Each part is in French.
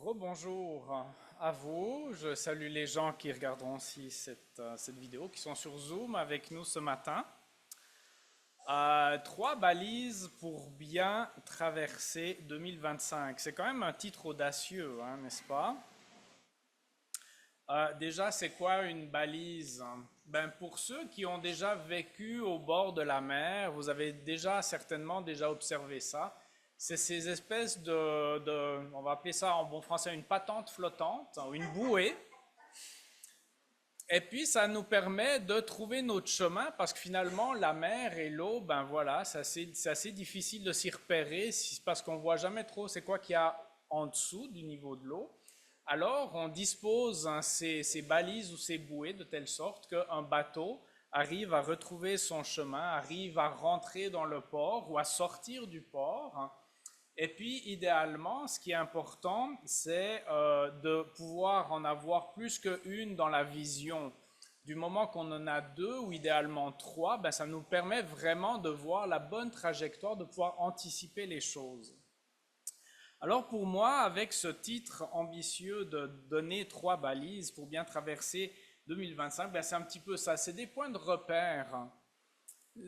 Rebonjour à vous. Je salue les gens qui regarderont aussi cette vidéo, qui sont sur Zoom avec nous ce matin. Trois balises pour bien traverser 2025. C'est quand même un titre audacieux, hein, n'est-ce pas? Déjà, c'est quoi une balise? Ben, pour ceux qui ont déjà vécu au bord de la mer, vous avez certainement déjà observé ça. C'est ces espèces on va appeler ça en bon français une patente flottante, ou une bouée. Et puis, ça nous permet de trouver notre chemin parce que finalement, la mer et l'eau, ben voilà, c'est assez difficile de s'y repérer parce qu'on voit jamais trop c'est quoi qu'il y a en dessous du niveau de l'eau. Alors, on dispose ces balises ou ces bouées de telle sorte qu'un bateau arrive à retrouver son chemin, arrive à rentrer dans le port ou à sortir du port. Et puis, idéalement, ce qui est important, c'est de pouvoir en avoir plus qu'une dans la vision. Du moment qu'on en a deux ou idéalement trois, ben, ça nous permet vraiment de voir la bonne trajectoire, de pouvoir anticiper les choses. Alors pour moi, avec ce titre ambitieux de donner trois balises pour bien traverser 2025, ben, c'est un petit peu ça, c'est des points de repère.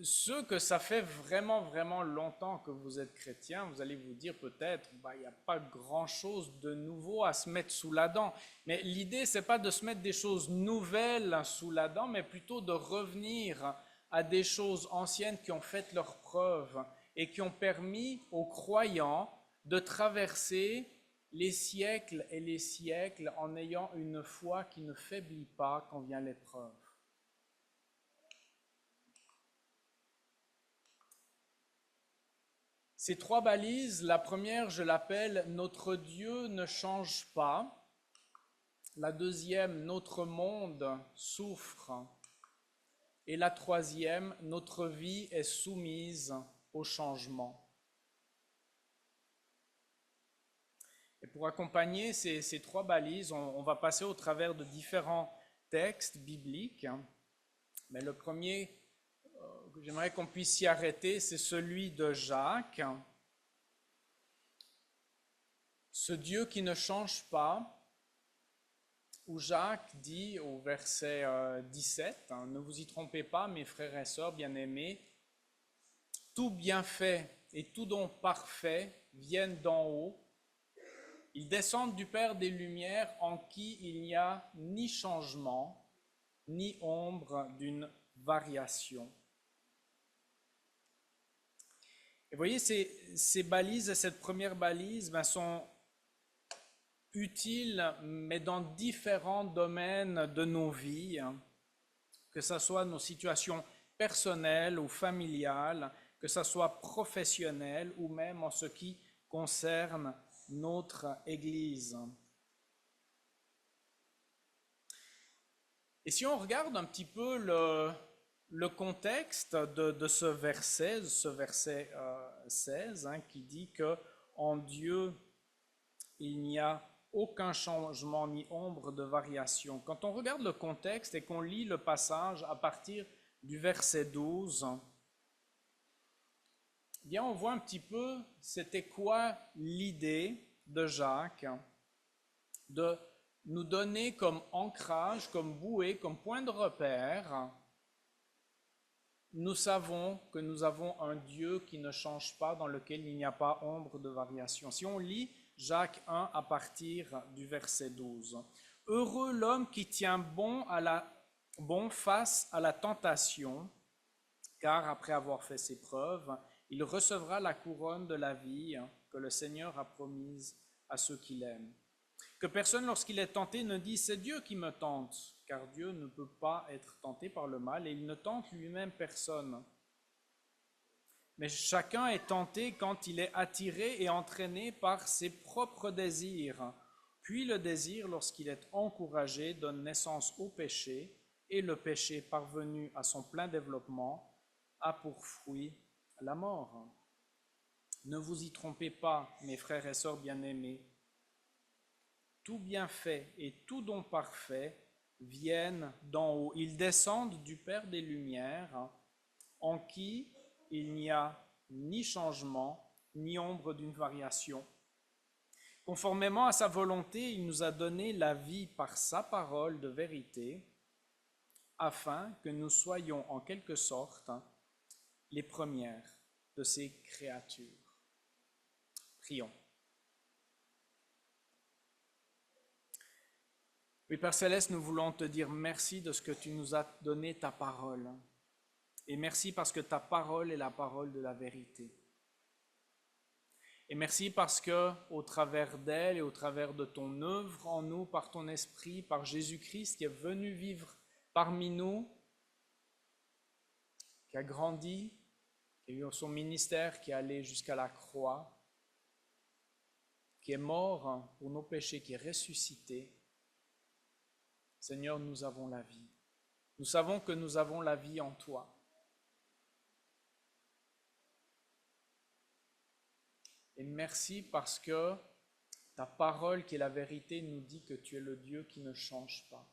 Ceux que ça fait vraiment, vraiment longtemps que vous êtes chrétien, vous allez vous dire peut-être, il n'y a pas grand-chose de nouveau à se mettre sous la dent. Mais l'idée, c'est pas de se mettre des choses nouvelles sous la dent, mais plutôt de revenir à des choses anciennes qui ont fait leurs preuves et qui ont permis aux croyants de traverser les siècles et les siècles en ayant une foi qui ne faiblit pas quand vient l'épreuve. Ces trois balises, la première, je l'appelle Notre Dieu ne change pas. La deuxième, Notre monde souffre. Et la troisième, Notre vie est soumise au changement. Et pour accompagner ces trois balises, on va passer au travers de différents textes bibliques. Mais le premier que j'aimerais qu'on puisse s'y arrêter, c'est celui de Jacques. Ce Dieu qui ne change pas, où Jacques dit au verset 17, ne vous y trompez pas, mes frères et sœurs bien-aimés, tout bienfait et tout don parfait viennent d'en haut. Ils descendent du Père des Lumières en qui il n'y a ni changement, ni ombre d'une variation. Et vous voyez, ces balises, cette première balise, sont utiles, mais dans différents domaines de nos vies, que ce soit nos situations personnelles ou familiales, que ce soit professionnelles ou même en ce qui concerne notre Église. Et si on regarde un petit peu le contexte de ce verset 16, qui dit que en Dieu, il n'y a aucun changement ni ombre de variation. Quand on regarde le contexte et qu'on lit le passage à partir du verset 12, bien on voit un petit peu c'était quoi l'idée de Jacques de nous donner comme ancrage, comme bouée, comme point de repère. Nous savons que nous avons un Dieu qui ne change pas, dans lequel il n'y a pas ombre de variation. Si on lit Jacques 1 à partir du verset 12. Heureux l'homme qui tient bon face à la tentation, car après avoir fait ses preuves, il recevra la couronne de la vie que le Seigneur a promise à ceux qui l'aiment. Que personne, lorsqu'il est tenté, ne dise « c'est Dieu qui me tente », car Dieu ne peut pas être tenté par le mal et il ne tente lui-même personne. Mais chacun est tenté quand il est attiré et entraîné par ses propres désirs. Puis le désir, lorsqu'il est encouragé, donne naissance au péché, et le péché, parvenu à son plein développement, a pour fruit la mort. Ne vous y trompez pas, mes frères et sœurs bien-aimés. Tout bienfait et tout don parfait viennent d'en haut. Ils descendent du Père des Lumières, en qui il n'y a ni changement, ni ombre d'une variation. Conformément à sa volonté, il nous a donné la vie par sa parole de vérité, afin que nous soyons en quelque sorte les premières de ses créatures. Prions. Oui, Père Céleste, nous voulons te dire merci de ce que tu nous as donné ta parole. Et merci parce que ta parole est la parole de la vérité. Et merci parce que, au travers d'elle et au travers de ton œuvre en nous, par ton esprit, par Jésus-Christ qui est venu vivre parmi nous, qui a grandi, qui a eu son ministère, qui est allé jusqu'à la croix, qui est mort pour nos péchés, qui est ressuscité, Seigneur, nous avons la vie. Nous savons que nous avons la vie en toi. Et merci parce que ta parole qui est la vérité nous dit que tu es le Dieu qui ne change pas.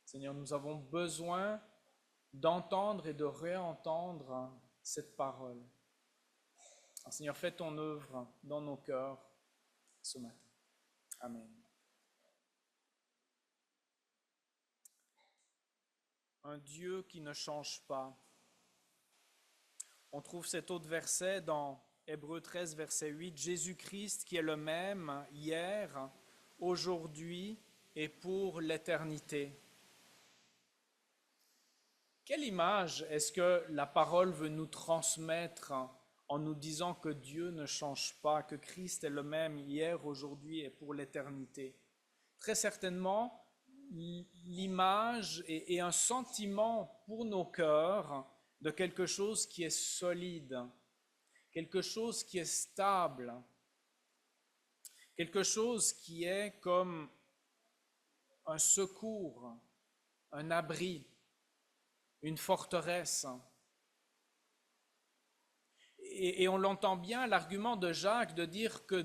Seigneur, nous avons besoin d'entendre et de réentendre cette parole. Alors, Seigneur, fais ton œuvre dans nos cœurs ce matin. Amen. Un Dieu qui ne change pas. On trouve cet autre verset dans Hébreux 13, verset 8. Jésus-Christ qui est le même hier, aujourd'hui et pour l'éternité. Quelle image est-ce que la parole veut nous transmettre en nous disant que Dieu ne change pas, que Christ est le même hier, aujourd'hui et pour l'éternité? Très certainement, l'image et un sentiment pour nos cœurs de quelque chose qui est solide, quelque chose qui est stable, quelque chose qui est comme un secours, un abri, une forteresse. Et on l'entend bien, l'argument de Jacques de dire que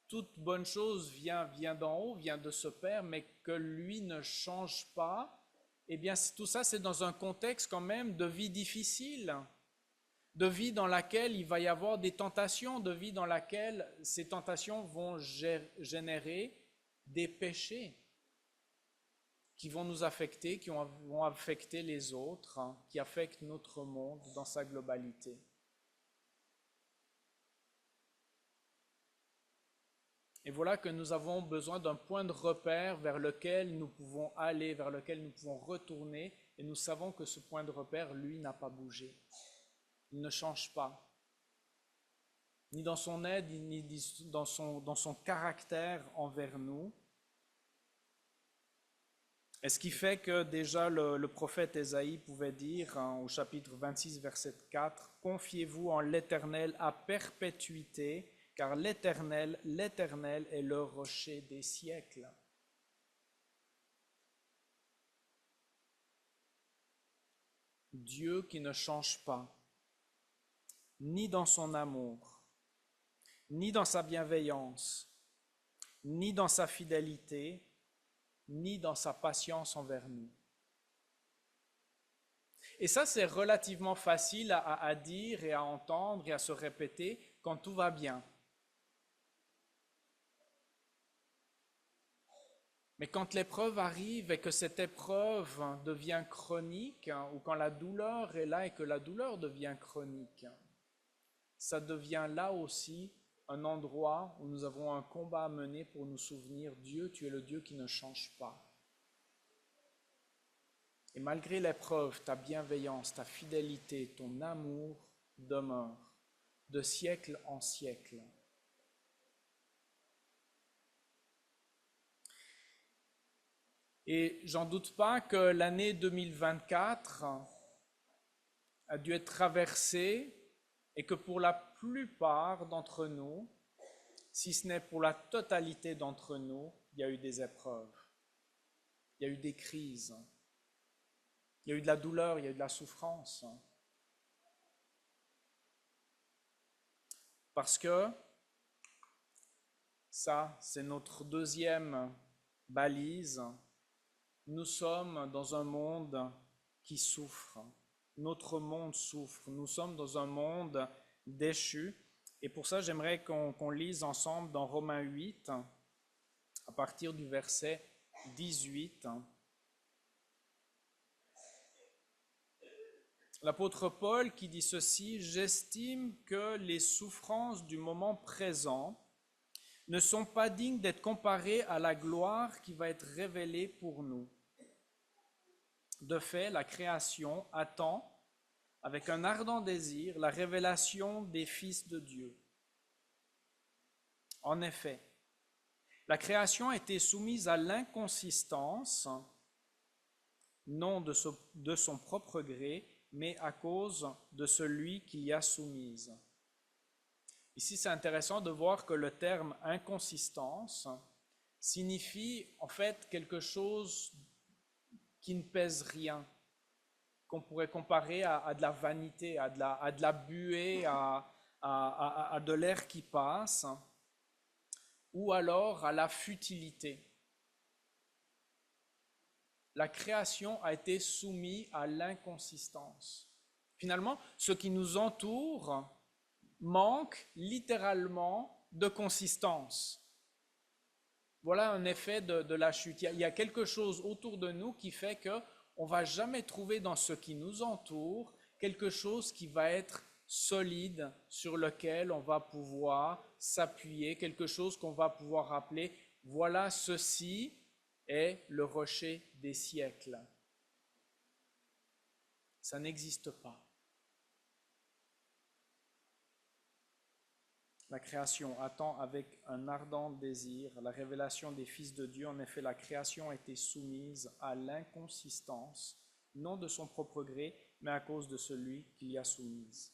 toute bonne chose vient d'en haut, vient de ce Père, mais que lui ne change pas, eh bien tout ça c'est dans un contexte quand même de vie difficile, de vie dans laquelle il va y avoir des tentations, de vie dans laquelle ces tentations vont générer des péchés qui vont nous affecter, qui vont affecter les autres, qui affectent notre monde dans sa globalité. Et voilà que nous avons besoin d'un point de repère vers lequel nous pouvons aller, vers lequel nous pouvons retourner, et nous savons que ce point de repère, lui, n'a pas bougé. Il ne change pas, ni dans son aide, ni dans son caractère envers nous. Et ce qui fait que déjà le prophète Ésaïe pouvait dire au chapitre 26, verset 4, « Confiez-vous en l'Éternel à perpétuité, car l'Éternel est le rocher des siècles. » Dieu qui ne change pas, ni dans son amour, ni dans sa bienveillance, ni dans sa fidélité, ni dans sa patience envers nous. Et ça, c'est relativement facile à dire et à entendre et à se répéter quand tout va bien. Mais quand l'épreuve arrive et que cette épreuve devient chronique, ou quand la douleur est là et que la douleur devient chronique, ça devient là aussi un endroit où nous avons un combat à mener pour nous souvenir, Dieu, tu es le Dieu qui ne change pas. Et malgré l'épreuve, ta bienveillance, ta fidélité, ton amour demeurent de siècle en siècle. Et j'en doute pas que l'année 2024 a dû être traversée et que pour la plupart d'entre nous, si ce n'est pour la totalité d'entre nous, il y a eu des épreuves, il y a eu des crises, il y a eu de la douleur, il y a eu de la souffrance. Parce que ça, c'est notre deuxième balise. Nous sommes dans un monde qui souffre. Notre monde souffre. Nous sommes dans un monde déchu. Et pour ça, j'aimerais qu'on lise ensemble dans Romains 8, à partir du verset 18. L'apôtre Paul qui dit ceci: « J'estime que les souffrances du moment présent ne sont pas dignes d'être comparées à la gloire qui va être révélée pour nous. De fait, la création attend avec un ardent désir la révélation des fils de Dieu. En effet, la création a été soumise à l'inconsistance, non de son propre gré, mais à cause de celui qui l'y a soumise. » Ici, c'est intéressant de voir que le terme inconsistance signifie en fait quelque chose qui ne pèse rien, qu'on pourrait comparer à de la vanité, à de la buée, à de l'air qui passe, ou alors à la futilité. La création a été soumise à l'inconsistance. Finalement, ce qui nous entoure manque littéralement de consistance. Voilà un effet de la chute. Il y a quelque chose autour de nous qui fait qu'on ne va jamais trouver dans ce qui nous entoure quelque chose qui va être solide, sur lequel on va pouvoir s'appuyer, quelque chose qu'on va pouvoir appeler, voilà, ceci est le rocher des siècles. Ça n'existe pas. La création attend avec un ardent désir la révélation des fils de Dieu. En effet, la création a été soumise à l'inconsistance, non de son propre gré, mais à cause de celui qui l'y a soumise.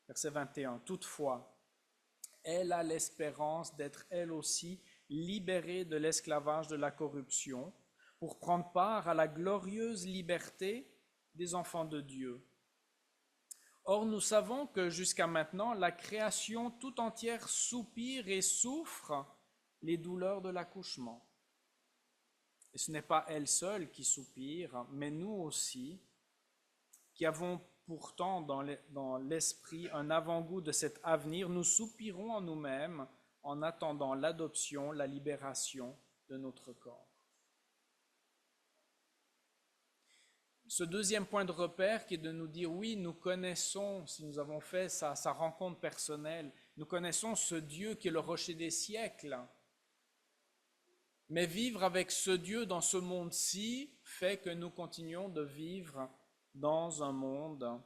Verset 21. Toutefois, elle a l'espérance d'être elle aussi libérée de l'esclavage de la corruption pour prendre part à la glorieuse liberté des enfants de Dieu. Or, nous savons que jusqu'à maintenant, la création tout entière soupire et souffre les douleurs de l'accouchement. Et ce n'est pas elle seule qui soupire, mais nous aussi, qui avons pourtant dans l'esprit un avant-goût de cet avenir, nous soupirons en nous-mêmes en attendant l'adoption, la libération de notre corps. Ce deuxième point de repère qui est de nous dire, oui, nous connaissons, si nous avons fait sa rencontre personnelle, nous connaissons ce Dieu qui est le rocher des siècles. Mais vivre avec ce Dieu dans ce monde-ci fait que nous continuons de vivre dans un monde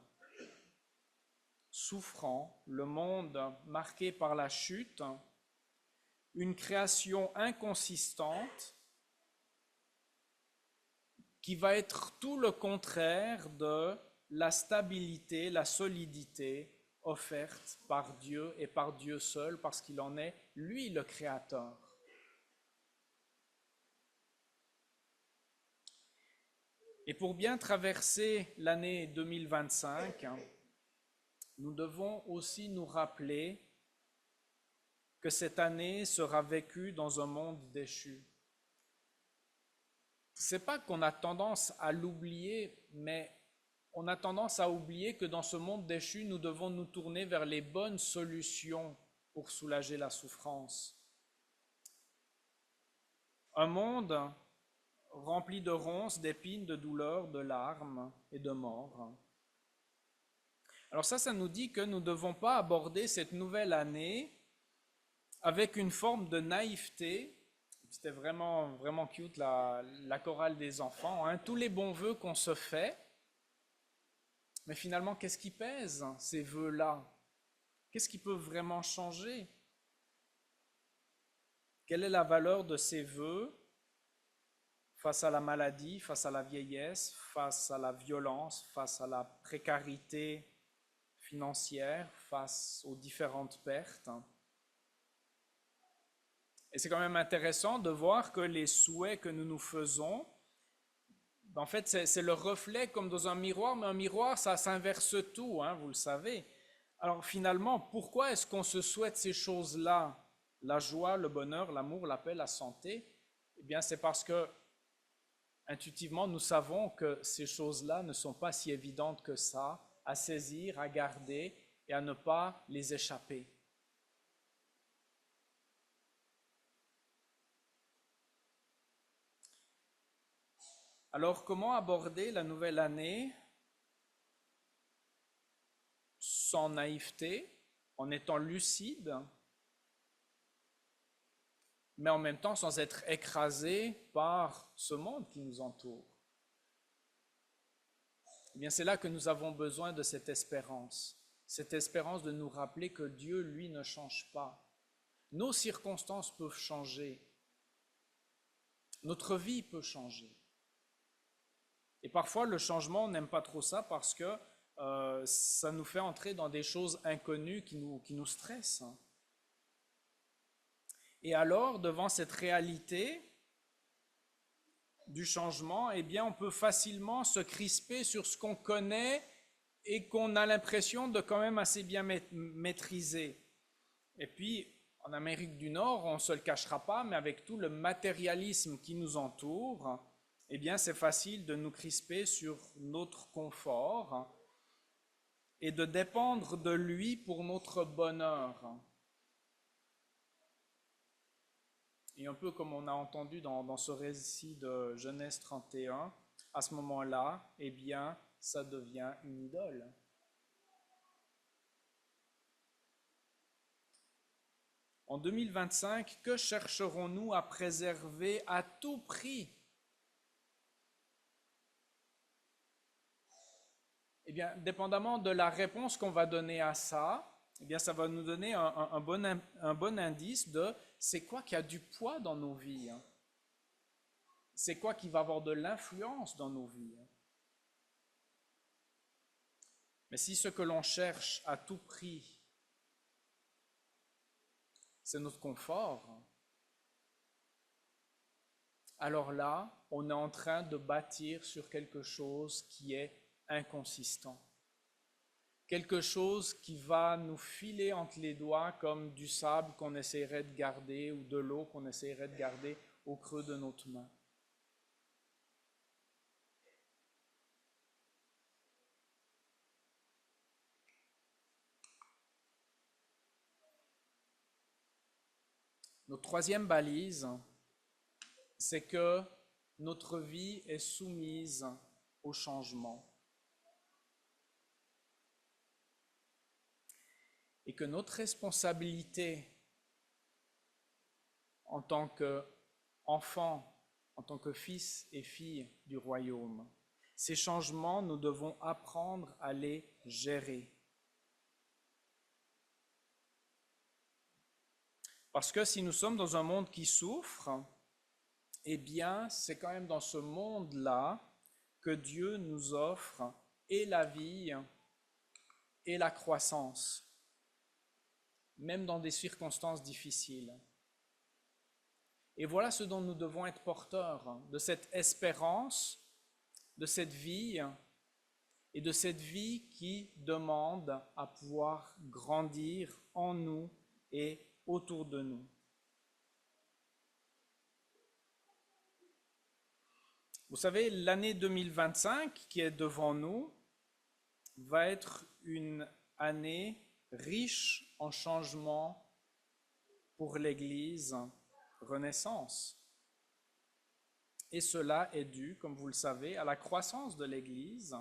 souffrant, le monde marqué par la chute, une création inconsistante qui va être tout le contraire de la stabilité, la solidité offerte par Dieu et par Dieu seul, parce qu'il en est, lui, le Créateur. Et pour bien traverser l'année 2025, nous devons aussi nous rappeler que cette année sera vécue dans un monde déchu. C'est pas qu'on a tendance à l'oublier, mais on a tendance à oublier que dans ce monde déchu, nous devons nous tourner vers les bonnes solutions pour soulager la souffrance. Un monde rempli de ronces, d'épines, de douleurs, de larmes et de mort. Alors ça nous dit que nous ne devons pas aborder cette nouvelle année avec une forme de naïveté. C'était vraiment, vraiment cute la chorale des enfants, hein. Tous les bons vœux qu'on se fait, mais finalement, qu'est-ce qui pèse, ces vœux-là? Qu'est-ce qui peut vraiment changer? Quelle est la valeur de ces vœux face à la maladie, face à la vieillesse, face à la violence, face à la précarité financière, face aux différentes pertes? Et c'est quand même intéressant de voir que les souhaits que nous nous faisons, en fait, c'est le reflet comme dans un miroir, mais un miroir, ça s'inverse tout, hein, vous le savez. Alors finalement, pourquoi est-ce qu'on se souhaite ces choses-là? La joie, le bonheur, l'amour, la paix, la santé? Eh bien, c'est parce que, intuitivement, nous savons que ces choses-là ne sont pas si évidentes que ça à saisir, à garder, et à ne pas les échapper. Alors, comment aborder la nouvelle année sans naïveté, en étant lucide, mais en même temps sans être écrasé par ce monde qui nous entoure? Eh bien, c'est là que nous avons besoin de cette espérance de nous rappeler que Dieu, lui, ne change pas. Nos circonstances peuvent changer, notre vie peut changer. Et parfois, le changement, on n'aime pas trop ça parce que ça nous fait entrer dans des choses inconnues qui nous stressent. Et alors, devant cette réalité du changement, eh bien, on peut facilement se crisper sur ce qu'on connaît et qu'on a l'impression de quand même assez bien maîtriser. Et puis, en Amérique du Nord, on ne se le cachera pas, mais avec tout le matérialisme qui nous entoure, eh bien, c'est facile de nous crisper sur notre confort et de dépendre de lui pour notre bonheur. Et un peu comme on a entendu dans ce récit de Genèse 31, à ce moment-là, eh bien, ça devient une idole. En 2025, que chercherons-nous à préserver à tout prix? Eh bien, dépendamment de la réponse qu'on va donner à ça, eh bien, ça va nous donner un bon indice de c'est quoi qui a du poids dans nos vies. C'est quoi qui va avoir de l'influence dans nos vies. Mais si ce que l'on cherche à tout prix, c'est notre confort, alors là, on est en train de bâtir sur quelque chose qui est inconsistant. Quelque chose qui va nous filer entre les doigts comme du sable qu'on essaierait de garder ou de l'eau qu'on essaierait de garder au creux de notre main. Notre troisième balise, c'est que notre vie est soumise au changement. Et que notre responsabilité en tant qu'enfant, en tant que fils et filles du royaume, ces changements, nous devons apprendre à les gérer. Parce que si nous sommes dans un monde qui souffre, eh bien, c'est quand même dans ce monde-là que Dieu nous offre et la vie et la croissance, même dans des circonstances difficiles. Et voilà ce dont nous devons être porteurs, de cette espérance, de cette vie, et de cette vie qui demande à pouvoir grandir en nous et autour de nous. Vous savez, l'année 2025 qui est devant nous va être une année riche en changements pour l'Église Renaissance. Et cela est dû, comme vous le savez, à la croissance de l'Église,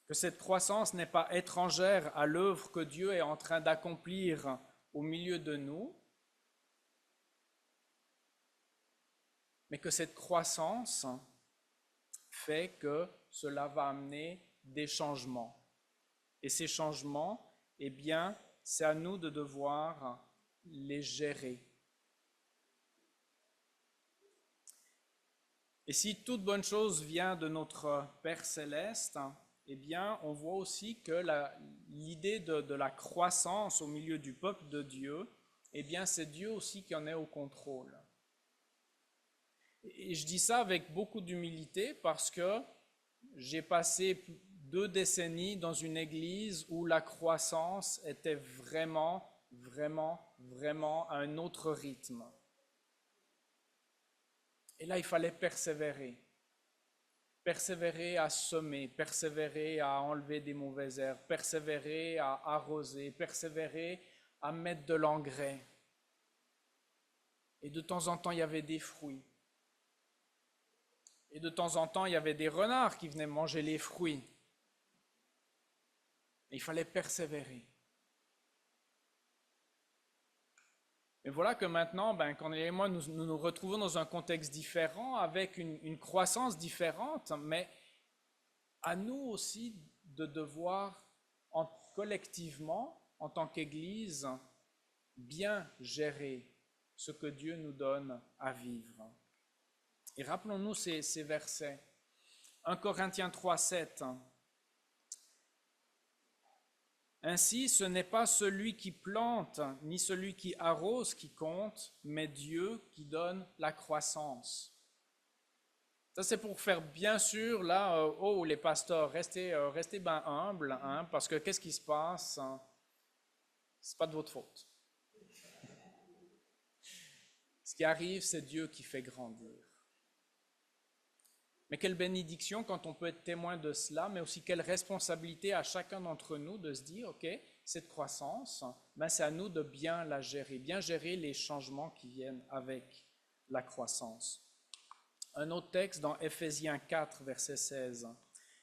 que cette croissance n'est pas étrangère à l'œuvre que Dieu est en train d'accomplir au milieu de nous, mais que cette croissance fait que cela va amener des changements. Et ces changements, eh bien, c'est à nous de devoir les gérer. Et si toute bonne chose vient de notre Père céleste, eh bien, on voit aussi que l'idée de la croissance au milieu du peuple de Dieu, eh bien, c'est Dieu aussi qui en est au contrôle. Et je dis ça avec beaucoup d'humilité parce que j'ai passé 2 décennies dans une église où la croissance était vraiment à un autre rythme. Et là, il fallait persévérer. Persévérer à semer, persévérer à enlever des mauvaises herbes, persévérer à arroser, persévérer à mettre de l'engrais. Et de temps en temps, il y avait des fruits. Et de temps en temps, il y avait des renards qui venaient manger les fruits. Et il fallait persévérer. Et voilà que maintenant, Cornelia et moi, nous retrouvons dans un contexte différent, avec une croissance différente, mais à nous aussi de devoir, collectivement, en tant qu'Église, bien gérer ce que Dieu nous donne à vivre. Et rappelons-nous ces versets. 1 Corinthiens 3, 7. Ainsi, ce n'est pas celui qui plante, ni celui qui arrose qui compte, mais Dieu qui donne la croissance. Ça, c'est pour faire bien sûr, là, les pasteurs, restez ben humbles, hein, parce que qu'est-ce qui se passe? C'est pas de votre faute. Ce qui arrive, c'est Dieu qui fait grandir. Mais quelle bénédiction quand on peut être témoin de cela, mais aussi quelle responsabilité à chacun d'entre nous de se dire, OK, cette croissance, c'est à nous de bien la gérer, bien gérer les changements qui viennent avec la croissance. Un autre texte dans Éphésiens 4, verset 16.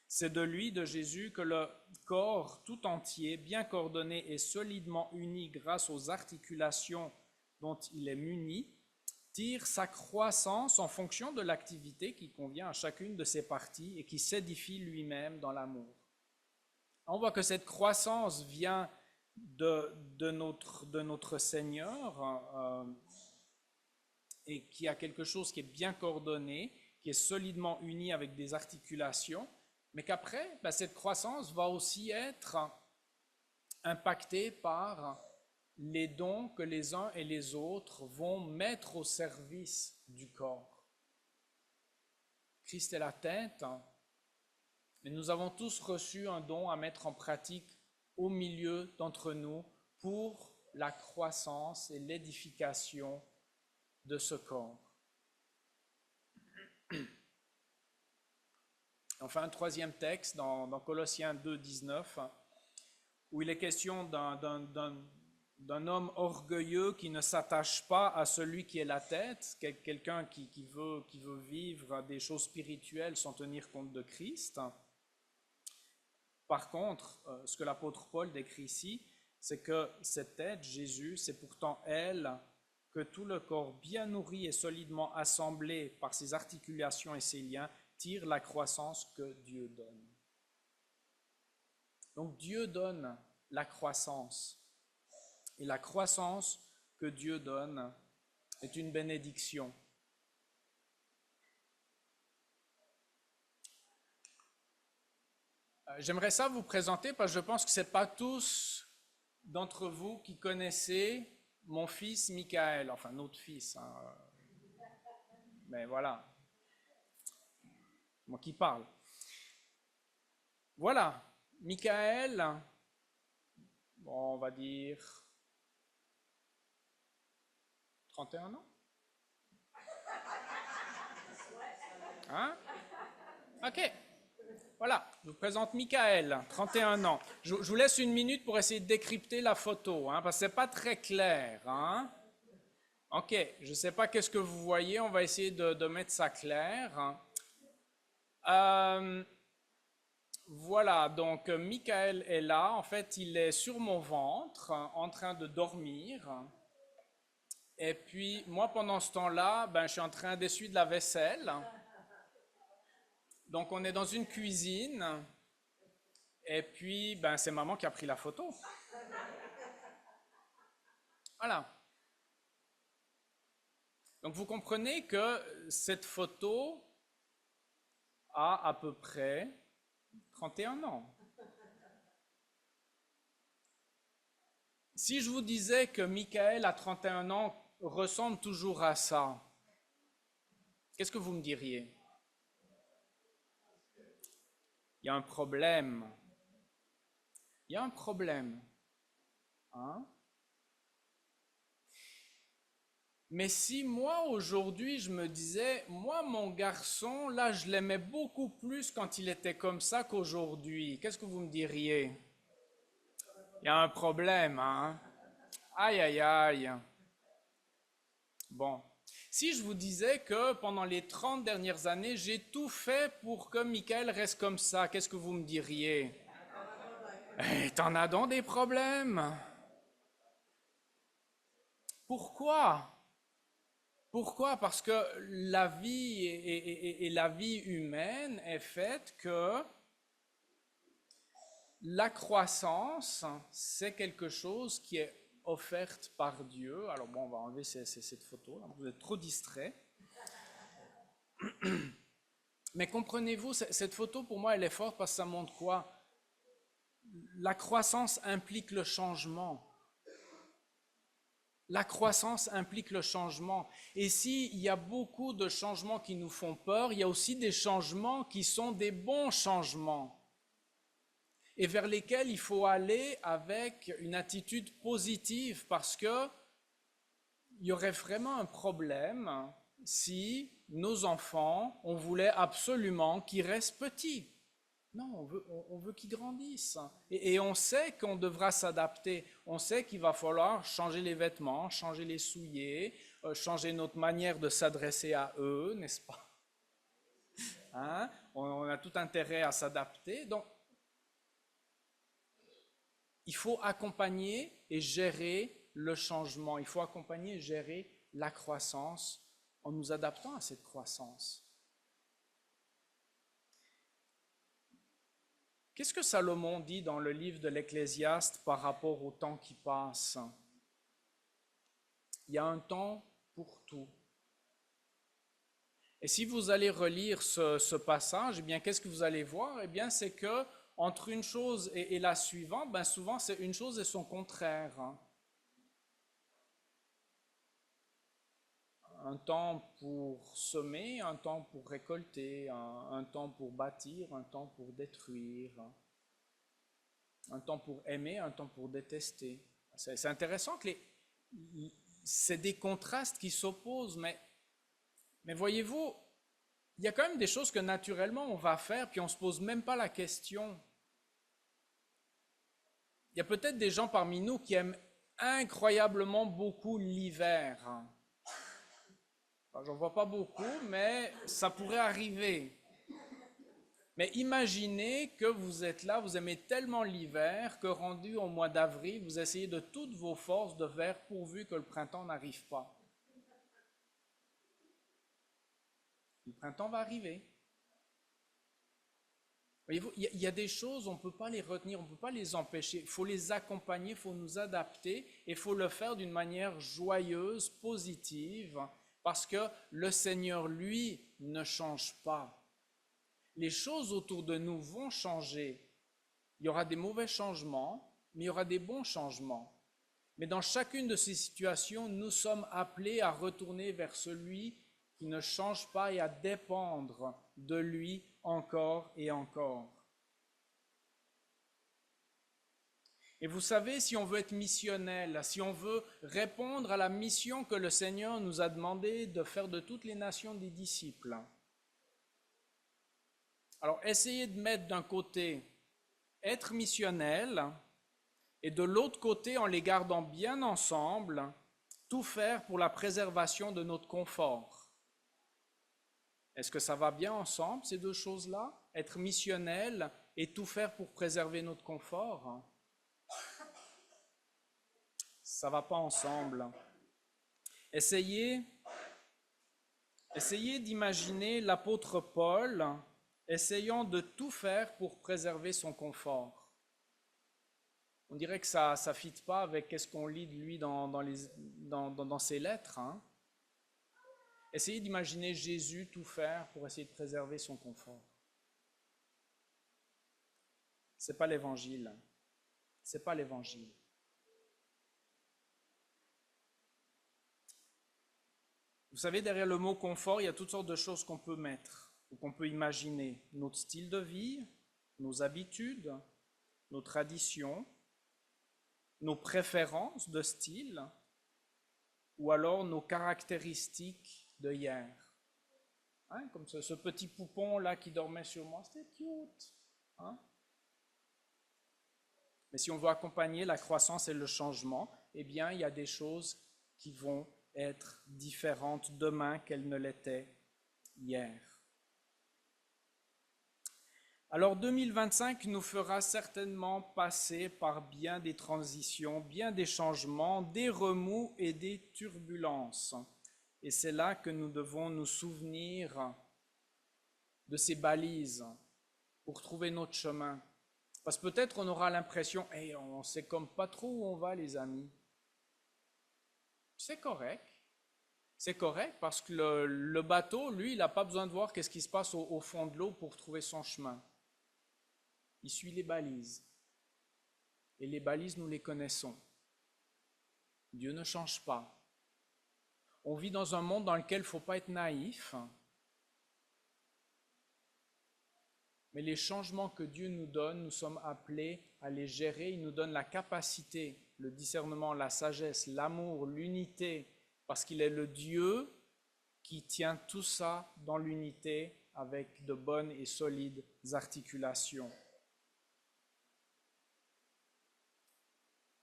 C'est de lui, de Jésus, que le corps tout entier, bien coordonné et solidement uni grâce aux articulations dont il est muni, tire sa croissance en fonction de l'activité qui convient à chacune de ses parties et qui s'édifie lui-même dans l'amour. On voit que cette croissance vient de notre Seigneur et qui a quelque chose qui est bien coordonné, qui est solidement uni avec des articulations, mais qu'après, cette croissance va aussi être impactée par les dons que les uns et les autres vont mettre au service du corps. Christ est la tête, et nous avons tous reçu un don à mettre en pratique au milieu d'entre nous pour la croissance et l'édification de ce corps. Enfin, un troisième texte dans Colossiens 2, 19, où il est question d'un homme orgueilleux qui ne s'attache pas à celui qui est la tête, quelqu'un qui veut vivre des choses spirituelles sans tenir compte de Christ. Par contre, ce que l'apôtre Paul décrit ici, c'est que cette tête, Jésus, c'est pourtant elle que tout le corps bien nourri et solidement assemblé par ses articulations et ses liens tire la croissance que Dieu donne. Donc Dieu donne la croissance. Et la croissance que Dieu donne est une bénédiction. J'aimerais ça vous présenter parce que je pense que ce n'est pas tous d'entre vous qui connaissez mon fils Michael, enfin notre fils. Hein. Mais voilà, moi qui parle. Voilà, Michael, bon, on va dire 31 ans. Hein? Ok. Voilà, je vous présente Michael, 31 ans. Je vous laisse une minute pour essayer de décrypter la photo, hein, parce que ce n'est pas très clair. Hein? Ok, je ne sais pas qu'est-ce que vous voyez, on va essayer de mettre ça clair. Voilà, donc Michael est là, en fait il est sur mon ventre, en train de dormir. Et puis moi pendant ce temps-là, je suis en train d'essuyer de la vaisselle. Donc on est dans une cuisine, et puis c'est maman qui a pris la photo. Voilà. Donc vous comprenez que cette photo a à peu près 31 ans. Si je vous disais que Michael à 31 ans ressemble toujours à ça, qu'est-ce que vous me diriez? Il y a un problème. Il y a un problème. Hein? Mais si moi aujourd'hui je me disais, moi mon garçon, là je l'aimais beaucoup plus quand il était comme ça qu'aujourd'hui, qu'est-ce que vous me diriez? Il y a un problème, hein? Aïe aïe aïe. Bon. Si je vous disais que pendant les 30 dernières années, j'ai tout fait pour que Michael reste comme ça, qu'est-ce que vous me diriez? Eh, t'en as donc des problèmes? Pourquoi? Pourquoi? Parce que la vie et la vie humaine est faite que la croissance, c'est quelque chose qui est offerte par Dieu. Alors bon, on va enlever cette photo, là. Vous êtes trop distrait. Mais comprenez-vous, cette photo pour moi, elle est forte parce que ça montre quoi? La croissance implique le changement. La croissance implique le changement. Et s'il y a beaucoup de changements qui nous font peur, il y a aussi des changements qui sont des bons changements et vers lesquels il faut aller avec une attitude positive parce que il y aurait vraiment un problème si nos enfants, on voulait absolument qu'ils restent petits. Non, on veut qu'ils grandissent. Et on sait qu'on devra s'adapter. On sait qu'il va falloir changer les vêtements, changer les souliers, changer notre manière de s'adresser à eux, n'est-ce pas? Hein? On a tout intérêt à s'adapter. Donc, il faut accompagner et gérer le changement. Il faut accompagner et gérer la croissance en nous adaptant à cette croissance. Qu'est-ce que Salomon dit dans le livre de l'Ecclésiaste par rapport au temps qui passe? Il y a un temps pour tout. Et si vous allez relire ce passage, eh bien, qu'est-ce que vous allez voir? Eh bien, c'est que entre une chose et la suivante, ben souvent c'est une chose et son contraire. Un temps pour semer, un temps pour récolter, un temps pour bâtir, un temps pour détruire, un temps pour aimer, un temps pour détester. C'est intéressant que c'est des contrastes qui s'opposent, mais voyez-vous, il y a quand même des choses que naturellement on va faire, puis on ne se pose même pas la question. Il y a peut-être des gens parmi nous qui aiment incroyablement beaucoup l'hiver. J'en vois pas beaucoup, mais ça pourrait arriver. Mais imaginez que vous êtes là, vous aimez tellement l'hiver que rendu au mois d'avril, vous essayez de toutes vos forces de faire pourvu que le printemps n'arrive pas. Le printemps va arriver. Voyez-vous, il y a des choses, on ne peut pas les retenir, on ne peut pas les empêcher. Il faut les accompagner, il faut nous adapter et il faut le faire d'une manière joyeuse, positive, parce que le Seigneur, lui, ne change pas. Les choses autour de nous vont changer. Il y aura des mauvais changements, mais il y aura des bons changements. Mais dans chacune de ces situations, nous sommes appelés à retourner vers celui qui ne change pas et à dépendre de lui encore et encore. Et vous savez, si on veut être missionnel, si on veut répondre à la mission que le Seigneur nous a demandé de faire de toutes les nations des disciples, alors essayez de mettre d'un côté être missionnel et de l'autre côté, en les gardant bien ensemble, tout faire pour la préservation de notre confort. Est-ce que ça va bien ensemble, ces deux choses-là? Être missionnel et tout faire pour préserver notre confort? Ça ne va pas ensemble. Essayez d'imaginer l'apôtre Paul essayant de tout faire pour préserver son confort. On dirait que ça ne fit pas avec ce qu'on lit de lui dans ses lettres. Hein? Essayez d'imaginer Jésus tout faire pour essayer de préserver son confort. Ce n'est pas l'évangile. Ce n'est pas l'évangile. Vous savez, derrière le mot confort, il y a toutes sortes de choses qu'on peut mettre ou qu'on peut imaginer. Notre style de vie, nos habitudes, nos traditions, nos préférences de style. ou alors nos caractéristiques de hier. Hein, comme ce petit poupon là qui dormait sur moi, c'était cute. Hein? Mais si on veut accompagner la croissance et le changement, eh bien, il y a des choses qui vont être différentes demain qu'elles ne l'étaient hier. Alors 2025 nous fera certainement passer par bien des transitions, bien des changements, des remous et des turbulences. Et c'est là que nous devons nous souvenir de ces balises pour trouver notre chemin. Parce que peut-être on aura l'impression, hey, on ne sait comme pas trop où on va les amis. C'est correct. C'est correct parce que le bateau, lui, il n'a pas besoin de voir qu'est-ce qui se passe au fond de l'eau pour trouver son chemin. Il suit les balises. Et les balises, nous les connaissons. Dieu ne change pas. On vit dans un monde dans lequel il ne faut pas être naïf. Mais les changements que Dieu nous donne, nous sommes appelés à les gérer. Il nous donne la capacité, le discernement, la sagesse, l'amour, l'unité, parce qu'il est le Dieu qui tient tout ça dans l'unité avec de bonnes et solides articulations.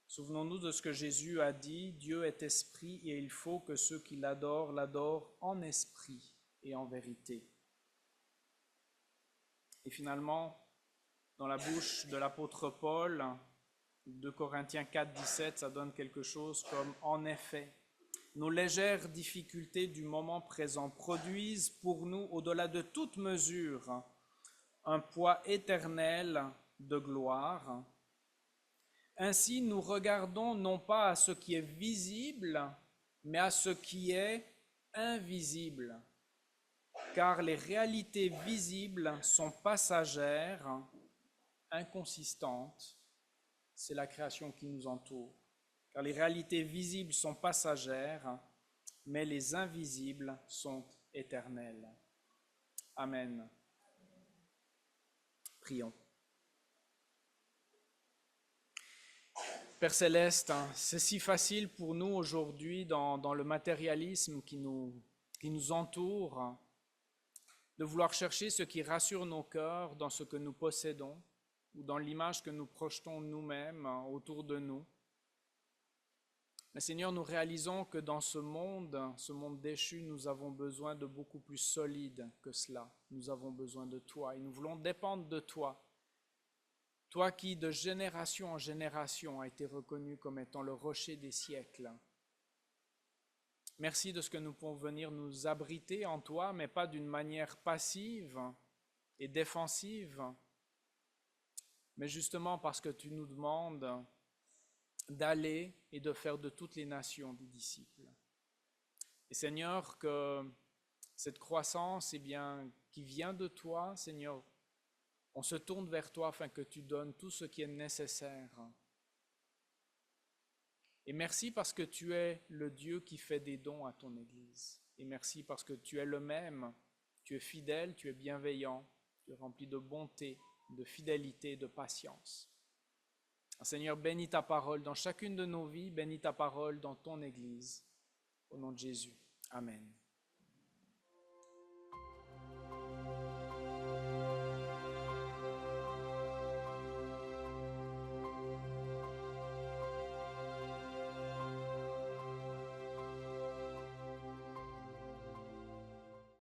Souvenons-nous de ce que Jésus a dit, Dieu est esprit et il faut que ceux qui l'adorent, l'adorent en esprit et en vérité. Et finalement, dans la bouche de l'apôtre Paul, 2 Corinthiens 4, 17, ça donne quelque chose comme « En effet, nos légères difficultés du moment présent produisent pour nous, au-delà de toute mesure, un poids éternel de gloire. Ainsi, nous regardons non pas à ce qui est visible, mais à ce qui est invisible. Car les réalités visibles sont passagères, inconsistantes. C'est la création qui nous entoure. Car les réalités visibles sont passagères, mais les invisibles sont éternelles. Amen. Prions. Père Céleste, c'est si facile pour nous aujourd'hui dans le matérialisme qui nous entoure, de vouloir chercher ce qui rassure nos cœurs dans ce que nous possédons ou dans l'image que nous projetons nous-mêmes autour de nous. Mais Seigneur, nous réalisons que dans ce monde déchu, nous avons besoin de beaucoup plus solide que cela. Nous avons besoin de toi et nous voulons dépendre de toi. Toi qui, de génération en génération, a été reconnu comme étant le rocher des siècles. Merci de ce que nous pouvons venir nous abriter en toi, mais pas d'une manière passive et défensive, mais justement parce que tu nous demandes d'aller et de faire de toutes les nations des disciples. Et Seigneur, que cette croissance, qui vient de toi, Seigneur, on se tourne vers toi afin que tu donnes tout ce qui est nécessaire. Et merci parce que tu es le Dieu qui fait des dons à ton Église. Et merci parce que tu es le même, tu es fidèle, tu es bienveillant, tu es rempli de bonté, de fidélité, de patience. Seigneur, bénis ta parole dans chacune de nos vies, bénis ta parole dans ton Église. Au nom de Jésus. Amen.